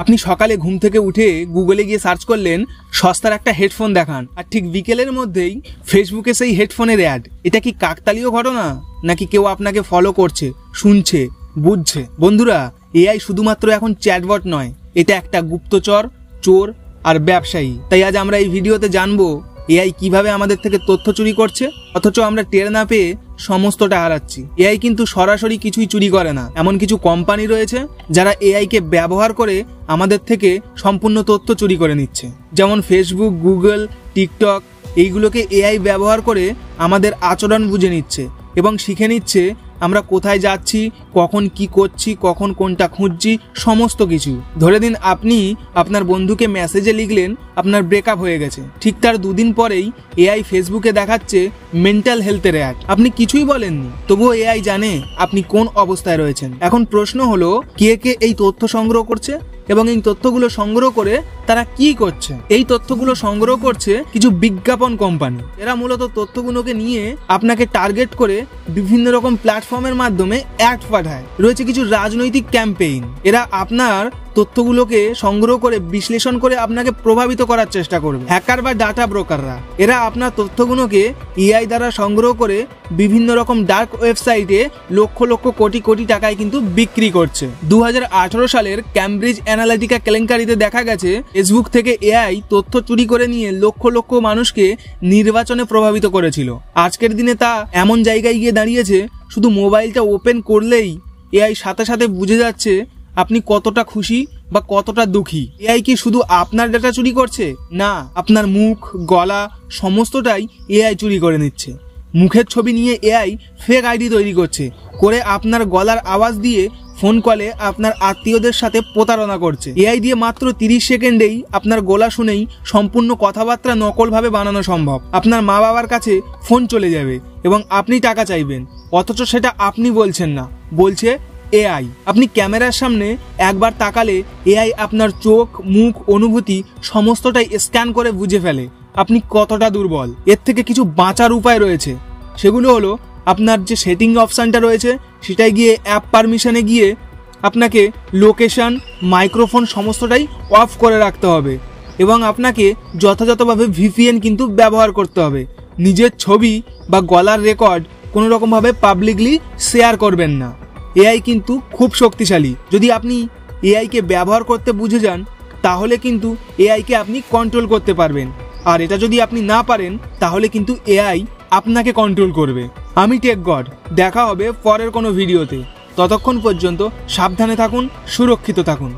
আপনি সকালে ঘুম থেকে উঠে গুগলে গিয়ে সার্চ করলেন সস্তার একটা হেডফোন দেখান, আর ঠিক বিকেলের মধ্যেই ফেসবুকে সেই হেডফোনের অ্যাড। এটা কি কাকতালীয় ঘটনা, নাকি কেউ আপনাকে ফলো করছে, শুনছে, বুঝছে? বন্ধুরা, এআই শুধুমাত্র এখন চ্যাটবট নয়, এটা একটা গুপ্তচর, চোর আর ব্যবসায়ী। তাই আজ আমরা এই ভিডিওতে জানবো এআই কিভাবে আমাদের থেকে তথ্য চুরি করছে, অথচ আমরা টের না পেয়ে সমস্তটা হারাচ্ছি। এআই কিন্তু সরাসরি কিছুই চুরি করে না। এমন কিছু কোম্পানি রয়েছে যারা এআই কে ব্যবহার করে আমাদের থেকে সম্পূর্ণ তথ্য চুরি করে নিচ্ছে। যেমন ফেসবুক, গুগল, টিকটক, এইগুলোকে এআই ব্যবহার করে আমাদের আচরণ বুঝে নিচ্ছে এবং শিখে নিচ্ছে আমরা কোথায় যাচ্ছি, কখন কি করছি, কখন কোনটা খুঁজছি, সমস্ত কিছু। ধরে দিন আপনি আপনার বন্ধুকে মেসেজে লিখলেন আপনার ব্রেকআপ হয়ে গেছে, ঠিক তার দুদিন পরেই এআই ফেসবুকে দেখাচ্ছে মেন্টাল হেলথের অ্যাড। আপনি কিছুই বলেননি, তবুও এআই জানে আপনি কোন অবস্থায় রয়েছেন। এখন প্রশ্ন হলো, কে কে এই তথ্য সংগ্রহ করছে এবং এই তথ্যগুলো সংগ্রহ করে তারা কি করছে? এই তথ্যগুলো সংগ্রহ করছে কিছু বিজ্ঞাপন কোম্পানি। এরা মূলত তথ্যগুলোকে নিয়ে আপনাকে টার্গেট করে বিভিন্ন রকম প্ল্যাটফর্মের মাধ্যমে অ্যাড পাঠায়। রয়েছে কিছু রাজনৈতিক ক্যাম্পেইন। এরা আপনার তথ্যগুলোকে সংগ্রহ করে বিশ্লেষণ করে আপনাকে প্রভাবিত করার চেষ্টা করবে। হ্যাকার বা ডাটা ব্রোকাররা, এরা আপনার তথ্যগুলোকে এআই দ্বারা সংগ্রহ করে বিভিন্ন রকম ডার্ক ওয়েবসাইটে লক্ষ লক্ষ কোটি কোটি টাকায় কিন্তু বিক্রি করছে। 2018 সালের ক্যামব্রিজ অ্যানালিটিকা কেলেঙ্কারিতে দেখা গেছে ফেসবুক থেকে এআই তথ্য চুরি করে নিয়ে লক্ষ লক্ষ মানুষকে নির্বাচনে প্রভাবিত করেছিল। আজকের দিনে তা এমন জায়গায় গিয়ে দাঁড়িয়েছে, শুধু মোবাইলটা ওপেন করলেই এআই সাথে সাথে বুঝে যাচ্ছে আপনি কতটা খুশি বা কতটা দুঃখী। এআই কি শুধু আপনার ডেটা চুরি করছে? না, আপনার মুখ, গলা সমস্তটাই এআই চুরি করে নিচ্ছে। মুখের ছবি নিয়ে এআই ফেক আইডি তৈরি করে আপনার গলার আওয়াজ দিয়ে ফোন কলে আপনার আত্মীয়দের সাথে প্রতারণা করছে। এআই দিয়ে মাত্র 30 সেকেন্ডেই আপনার গলা শুনেই সম্পূর্ণ কথাবার্তা নকলভাবে বানানো সম্ভব। আপনার মা বাবার কাছে ফোন চলে যাবে এবং আপনি টাকা চাইবেন, অথচ সেটা আপনি বলছেন না, বলছে এআই। আপনি ক্যামেরার সামনে একবার তাকালে এআই আপনার চোখ, মুখ, অনুভূতি সমস্তটাই স্ক্যান করে বুঝে ফেলে আপনি কতটা দুর্বল। এর থেকে কিছু বাঁচার উপায় রয়েছে। সেগুলো হলো, আপনার যে সেটিং অপশানটা রয়েছে সেটাই গিয়ে অ্যাপ পারমিশনে গিয়ে আপনাকে লোকেশন, মাইক্রোফোন সমস্তটাই অফ করে রাখতে হবে এবং আপনাকে যথাযথভাবে ভিপিএন কিন্তু ব্যবহার করতে হবে। নিজের ছবি বা গলার রেকর্ড কোনো রকমভাবে পাবলিকলি শেয়ার করবেন না। এআই কিন্তু খুব শক্তিশালী। যদি আপনি এআইকে ব্যবহার করতে বুঝে যান, তাহলে কিন্তু এআইকে আপনি কন্ট্রোল করতে পারবেন। আর এটা যদি আপনি না পারেন, তাহলে কিন্তু এআই আপনাকে কন্ট্রোল করবে। আমি টেক গড, দেখা হবে পরের কোনো ভিডিওতে। ততক্ষণ পর্যন্ত সাবধানে থাকুন, সুরক্ষিত থাকুন।